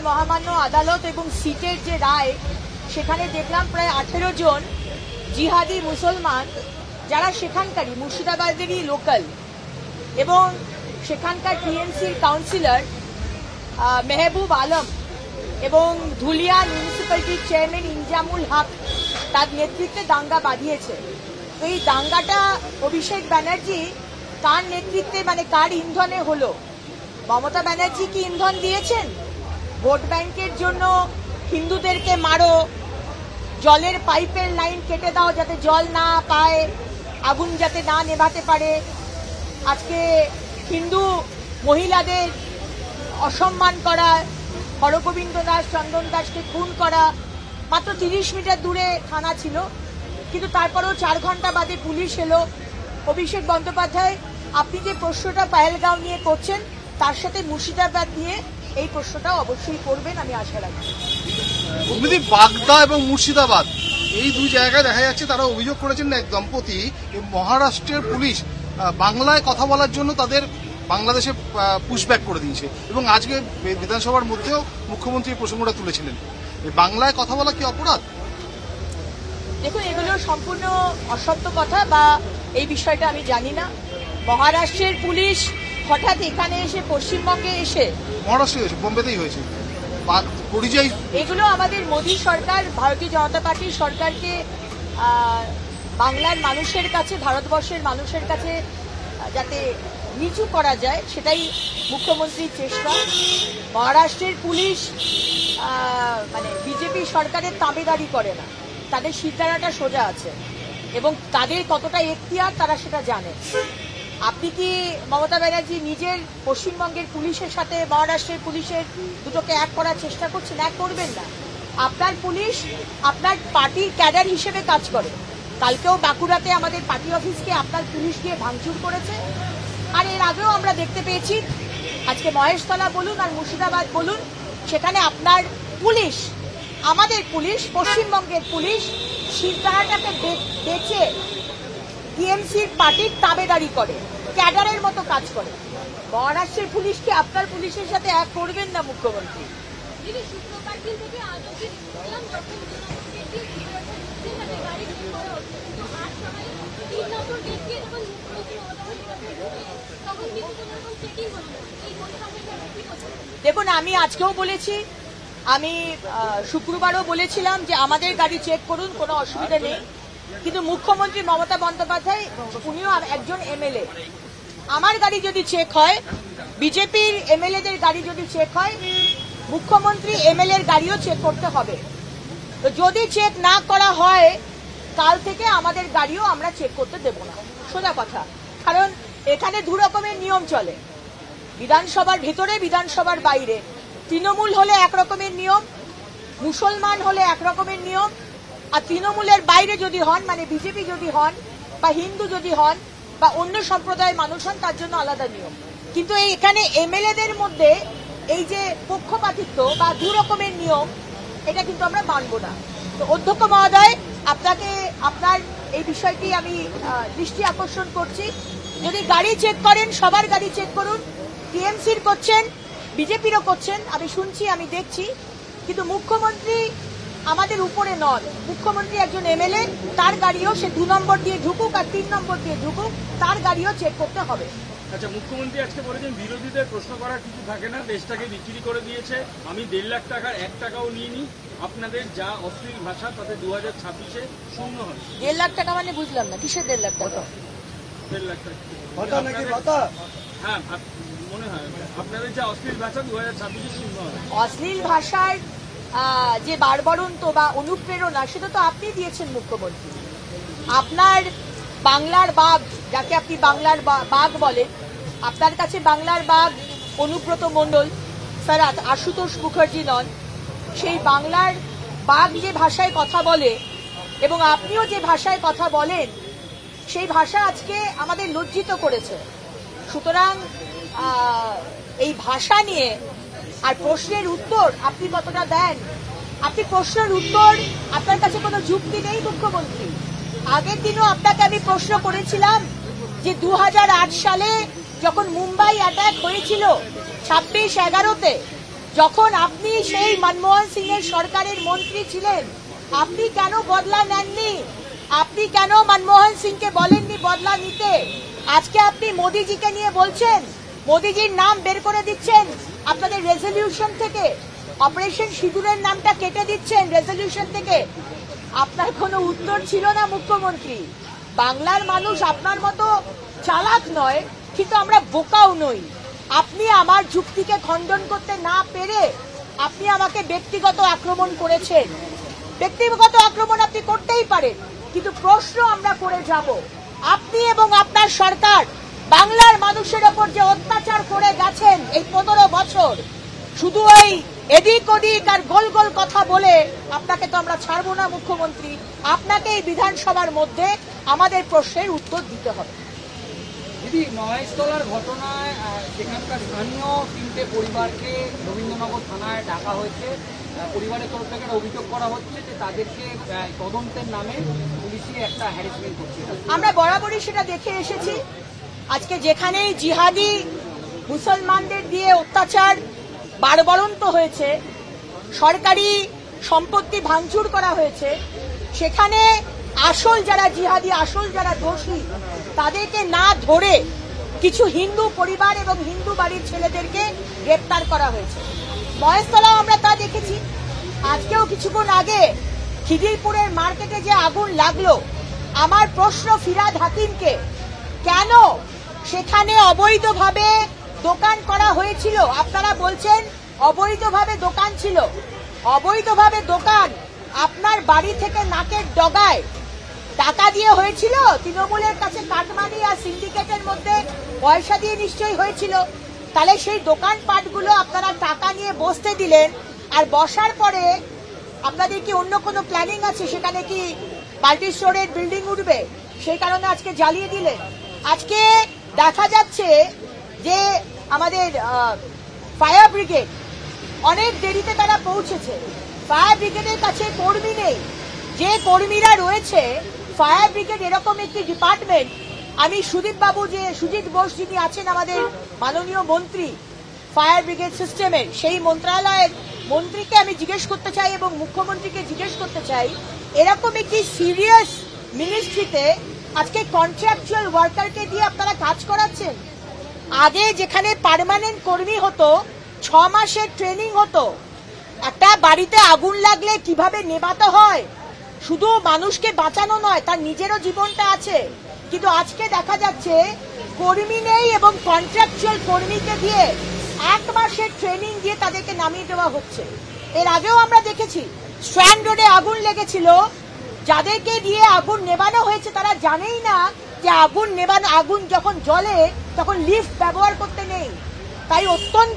মহামান্য আদালত এবং সিটের যে রায়, সেখানে দেখলাম প্রায় 18 জন জিহাদি মুসলমান যারা সেখানকারই মুর্শিদাবাদেরই লোকাল এবং সেখানকার টিএমসির কাউন্সিলর মেহবুব আলম এবং ধুলিয়া মিউনিসিপ্যালিটির চেয়ারম্যান ইনজামুল হক তার নেতৃত্বে দাঙ্গা বাঁধিয়েছে। তো এই দাঙ্গাটা অভিষেক ব্যানার্জি কার নেতৃত্বে, মানে কার ইন্ধনে হলো? মমতা ব্যানার্জি কি ইন্ধন দিয়েছেন? ভোট ব্যাংকের জন্য হিন্দুদেরকে মারো, জলের পাইপের লাইন কেটে দাও যাতে জল না পায়, আগুন যাতে না নেভাতে পারে, আজকে হিন্দু মহিলাদের অসম্মান করা, হরগোবিন্দ দাস চন্দন দাসকে খুন করা, মাত্র 30 মিটার দূরে থানা ছিল, কিন্তু তারপরেও 4 ঘন্টা বাদে পুলিশ এলো। অভিষেক বন্দ্যোপাধ্যায়, আপনি যে প্রশ্নটা পাহেলগাঁও নিয়ে করছেন তার সাথে মুর্শিদাবাদ নিয়ে এই প্রশ্নটাও অবশ্যই করবেন, আমি আশা রাখছি। বাগদা এবং মুর্শিদাবাদ এই দুই জায়গায় দেখা যাচ্ছে তারা অভিযোগ করেছেন এক দম্পতি মহারাষ্ট্রের পুলিশ বাংলায় কথা বলার জন্য তাদের বাংলাদেশে পুশব্যাক করে দিয়েছে এবং আজকে বিধানসভার মধ্যেও মুখ্যমন্ত্রী এই প্রসঙ্গটা তুলেছিলেন। বাংলায় কথা বলা কি অপরাধ? দেখুন, এগুলো সম্পূর্ণ অসত্য কথা, বা এই বিষয়টা আমি জানি না। মহারাষ্ট্রের পুলিশ হঠাৎ এখানে এসে, পশ্চিমবঙ্গে এসে, মহারাষ্ট্রে হয়েছে, বোম্বেতেই হয়েছে, পরিযায়ী, এগুলো আমাদের মোদী সরকার, ভারতীয় জনতা পার্টির সরকারকে বাংলার মানুষের কাছে, ভারতবর্ষের মানুষের কাছে যাতে নিচু করা যায় সেটাই মুখ্যমন্ত্রীর চেষ্টা। মহারাষ্ট্রের পুলিশ মানে বিজেপি সরকারের তাবেদারি করে না, তাদের সিদ্ধারাটা সোজা আছে এবং তাদের কতটা এখতিয়ার তারা সেটা জানে। আপনি কি মমতা ব্যানার্জি নিজের পশ্চিমবঙ্গের পুলিশের সাথে মহারাষ্ট্রের পুলিশের দুটোকে এক করার চেষ্টা করছেন? এক করবেন না। আপনার পুলিশ আপনার পার্টির ক্যাডার হিসেবে কাজ করে। কালকেও বাঁকুড়াতে আমাদের পার্টি অফিসকে আপনার পুলিশ দিয়ে ভাঙচুর করেছে, আর এর আগেও আমরা দেখতে পেয়েছি আজকে মহেশতলা বলুন আর মুর্শিদাবাদ বলুন, সেখানে আপনার পুলিশ, আমাদের পুলিশ, পশ্চিমবঙ্গের পুলিশ সিদ্ধারাটাকে বেঁচে টিএমসির পার্টির তাবেদারি করে, ক্যাডারের মতো কাজ করে। মহারাষ্ট্রের পুলিশকে আপনার পুলিশের সাথে এক করবেন না মুখ্যমন্ত্রী। দেখুন, আমি আজকেও বলেছি, আমি শুক্রবারও বলেছিলাম যে আমাদের গাড়ি চেক করুন, কোনো অসুবিধা নেই, কিন্তু মুখ্যমন্ত্রী মমতা বন্দ্যোপাধ্যায় উনিও একজন এমএলএ। আমার গাড়ি যদি চেক হয়, বিজেপির এমএলএদের গাড়ি যদি চেক হয়, মুখ্যমন্ত্রী এমএলএর গাড়িও চেক করতে হবে। তো যদি চেক না করা হয়, কাল থেকে আমাদের গাড়িও আমরা চেক করতে দেব না, সোজা কথা। কারণ এখানে দু রকমের নিয়ম চলে, বিধানসভার ভিতরে, বিধানসভার বাইরে। তৃণমূল হলে এক রকমের নিয়ম, মুসলমান হলে এক রকমের নিয়ম, আর তৃণমূলের বাইরে যদি হন, মানে বিজেপি যদি হন বা হিন্দু যদি হন বা অন্য সম্প্রদায়ের মানুষ হন, তার জন্য আলাদা নিয়ম। কিন্তু এখানে এমএলএদের মধ্যে এই যে পক্ষপাতিত্ব বা দু রকমের নিয়ম, এটা কিন্তু আমরা মানব না। তো অধ্যক্ষ মহোদয়, আপনাকে আপনার এই বিষয়টি আমি দৃষ্টি আকর্ষণ করছি, যদি গাড়ি চেক করেন সবার গাড়ি চেক করুন। টিএমসির করছেন, বিজেপিরও করছেন, আমি শুনছি, আমি দেখছি, কিন্তু মুখ্যমন্ত্রী আমাদের উপরে নন। মুখ্যমন্ত্রী একজন এমএলএ, তার গাড়িও সে 2 নম্বর দিয়ে ঢুকুক আর 3 নম্বর দিয়ে ঢুকুক, তার গাড়িও চেক করতে হবে। আচ্ছা, মুখ্যমন্ত্রী আজকে বলেছেন বিরোধীদের প্রশ্ন করার কিছু থাকে না, দেশটাকে বিক্রি করে দিয়েছে, আমি 1.5 লাখ টাকার 1 টাকাও নিইনি, আপনাদের যা অশ্লীল ভাষা তাতে 2026-এ শূন্য হবে। 1.5 লাখ টাকা মানে বুঝলাম না, কিসের 1.5 লাখ টাকা? 1.5 লাখ টাকা হ্যাঁ, মনে হয় আপনাদের যা অশ্লীল ভাষা 2026-এ শূন্য হবে। অশ্লীল ভাষার যে বাড়বড়ন্ত বা অনুপ্রেরণা, সেটা তো আপনি দিয়েছেন মুখ্যমন্ত্রী। আপনার বাংলার বাঘ, যাকে আপনি বাংলার বাঘ বলেন, আপনার কাছে বাংলার বাঘ অনুব্রত মণ্ডল, স্যার আশুতোষ মুখার্জি নন। সেই বাংলার বাঘ যে ভাষায় কথা বলে এবং আপনিও যে ভাষায় কথা বলেন, সেই ভাষা আজকে আমাদের লজ্জিত করেছে। সুতরাং এই ভাষা নিয়ে আর প্রশ্নের উত্তর আপনি কতটা দেন, আপনি প্রশ্নের উত্তর, আপনার কাছে কোনো যুক্তি নেই মুখ্যমন্ত্রী। আগের দিনও আপনাকে আমি প্রশ্ন করেছিলাম যে 2008 সালে যখন মুম্বাই অ্যাটাক হয়েছিল 26/11-তে, যখন আপনি সেই মনমোহন সিং এর সরকারের মন্ত্রী ছিলেন, আপনি কেন বদলা নেননি? আপনি কেন মনমোহন সিংকে বলেননি বদলা নিতে? আজকে আপনি মোদিজিকে নিয়ে বলছেন, মোদিজির নাম বের করে দিচ্ছেন আপনাদের রেজলিউশন থেকে, অপারেশন সিঁদুরের নামটা কেটে দিচ্ছেন রেজলিউশন থেকে। আপনার কোনো উত্তর ছিল না মুখ্যমন্ত্রী। বাংলার মানুষ আপনার মতো চালাক নয়, কিন্তু আমরা বোকাও নই। আপনি আমার যুক্তিকে খণ্ডন করতে না পেরে আপনি আমাকে ব্যক্তিগত আক্রমণ করেছেন। ব্যক্তিগত আক্রমণ আপনি করতেই পারেন, কিন্তু প্রশ্ন আমরা করে যাব, আপনি এবং আপনার সরকার বাংলার মানুষের ওপর যে অত্যাচার করে গেছেন এই 15 বছর, শুধু ওই এদিক ওদিক আর গোল গোল কথা বলে আপনাকে তো আমরা ছাড়বো না মুখ্যমন্ত্রী। আপনাকে এই বিধানসভার মধ্যে আমাদের প্রশ্নের উত্তর দিতে হবে। দিদি, মহেশতলার ঘটনায় সেখানকার স্থানীয় 3টে পরিবারকে রবীন্দ্রনগর থানায় ডাকা হয়েছে। পরিবারের তরফ থেকে একটা অভিযোগ করা হচ্ছে যে তাদেরকে তদন্তের নামে পুলিশি একটা হ্যারাসমেন্ট করছে। আমরা বরাবরই সেটা দেখে এসেছি। আজকে যেখানেই জিহাদি মুসলমানদের দিয়ে অত্যাচার বাড়বাড়ন্ত হয়েছে, সরকারি সম্পত্তি ভাঙচুর করা হয়েছে, সেখানে আসল যারা জিহাদি, আসল যারা দোষী, তাদেরকে না ধরে কিছু হিন্দু পরিবার এবং হিন্দু বাড়ির ছেলেদেরকে গ্রেপ্তার করা হয়েছে। মহেশতলাও আমরা তা দেখেছি। আজকেও কিছুক্ষণ আগে খিদিরপুরের মার্কেটে যে আগুন লাগলো, আমার প্রশ্ন ফিরাদ হাকিমকে, কেন সেখানে অবৈধভাবে দোকান করা হয়েছিল? আপনারা বলছেন অবৈধভাবে দোকান ছিল। অবৈধভাবে দোকান আপনার বাড়ি থেকে নাকের ডগায় টাকা দিয়ে হয়েছিল? তৃণমূলের কাছে কাটমানি আর সিন্ডিকেটের মধ্যে পয়সা দিয়ে নিশ্চয়ই হয়েছিল। তাহলে সেই দোকানপাটগুলো আপনারা টাকা নিয়ে বসতে দিলেন, আর বসার পরে আপনাদের কি অন্য কোনো প্ল্যানিং আছে? সেখানে কি মাল্টি স্টোরের বিল্ডিং উঠবে, সেই কারণে আজকে জ্বালিয়ে দিলেন। আজকে দেখা যাচ্ছে যে আমাদের ফায়ার ব্রিগেড অনেক দেরিতে তারা পৌঁছেছে। ফায়ার ব্রিগেডের কাছে কর্মী নেই। যে কর্মীরা রয়েছে, ফায়ার ব্রিগেড এরকম একটি ডিপার্টমেন্ট, আমি সুজিত বোস যিনি আছেন আমাদের মাননীয় মন্ত্রী ফায়ার ব্রিগেড সিস্টেমের, সেই মন্ত্রণালয়ের মন্ত্রীকে আমি জিজ্ঞেস করতে চাই এবং মুখ্যমন্ত্রীকে জিজ্ঞেস করতে চাই, এরকম একটি সিরিয়াস মিনিস্ট্রিতে আজকে কন্ট্রাকচুয়াল ওয়ার্কারকে দিয়ে আপনারা কাজ করাচ্ছেন। আগে যেখানে পার্মানেন্ট কর্মী হতো, 6 মাসের ট্রেনিং হতো। একটা বাড়িতে আগুন লাগলে কিভাবে নেভাতে হয়, শুধু মানুষকে বাঁচানো নয়, তার নিজেরও জীবনটা আছে। কিন্তু আজকে দেখা যাচ্ছে কর্মী নেই এবং কন্ট্রাকচুয়াল কর্মীকে দিয়ে 1 মাসের ট্রেনিং দিয়ে তাদেরকে নামিয়ে দেওয়া হচ্ছে। এর আগেও আমরা দেখেছি স্ট্র্যান্ড রোডে আগুন লেগেছিল, যাদেরকে দিয়ে আগুন নেভানো হয়েছে তারা জানেই না যে আগুন যখন জ্বলে তখন লিফট ব্যবহার করতে নেই। তাই অত্যন্ত